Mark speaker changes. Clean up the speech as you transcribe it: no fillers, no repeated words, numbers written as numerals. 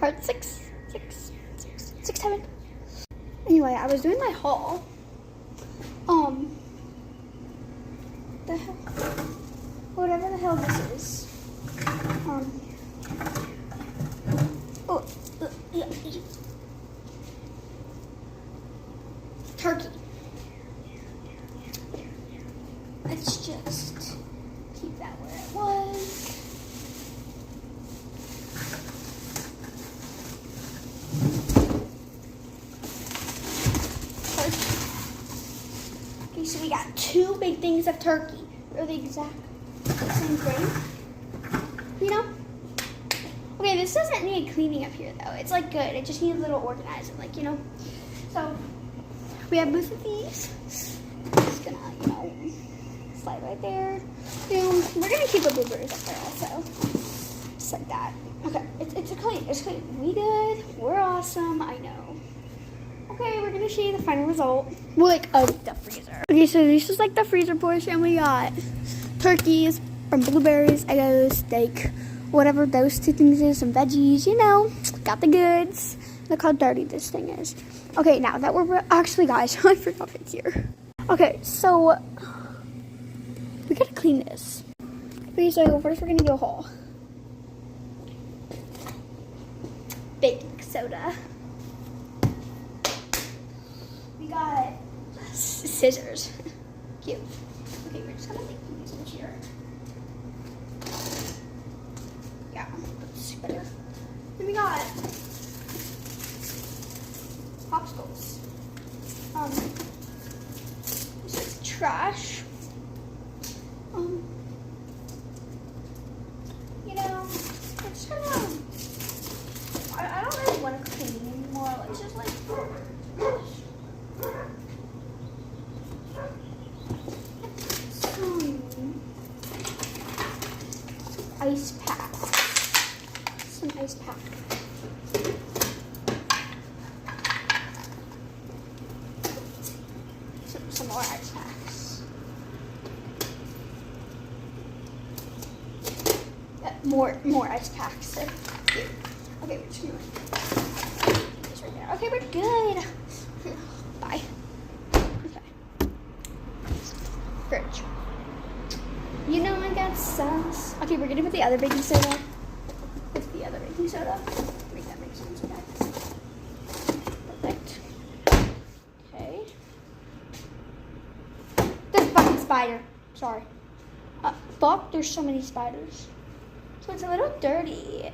Speaker 1: Part 7. Anyway, I was doing my haul. The hell, whatever the hell this is. Turkey. Let's just keep that where it was. Okay, so we got 2 big things of turkey. They're the exact same thing, you know? Okay, this doesn't need cleaning up here though. It's like good. It just needs a little organizing, like, you know? So, we have both of these. Just gonna, you know, slide right there. We're gonna keep the blueberries up there also. Just like that. Okay, it's clean. It's clean. We good. We're awesome. I know. Okay, we're gonna show you the final result. Well, like, of the freezer. Okay, so this is like the freezer portion. We got turkeys, from blueberries, Eggos, steak, whatever those 2 things is, some veggies, you know. Got the goods. Look how dirty this thing is. Okay, now that we're actually, guys, I forgot it's here. Okay, so we gotta clean this. Okay, so first we're gonna do a haul. Baking soda. We got scissors. Cute. Okay, we're just gonna make these in here. Yeah, that's better. Then we got popsicles. This is trash. You know, it's kind of. I don't really want to clean anymore. It's just like. Ice packs. Some ice packs. Some more ice packs. More ice packs. So cute. Okay, we're just gonna this right there. Okay, we're good. Bye. Okay. Fridge. You know I got sauce. Okay, we're gonna put the other baking soda. With the other baking soda. Make that make sense, guys. Perfect. Okay. There's a fucking spider. Sorry. Fuck, there's so many spiders. So it's a little dirty.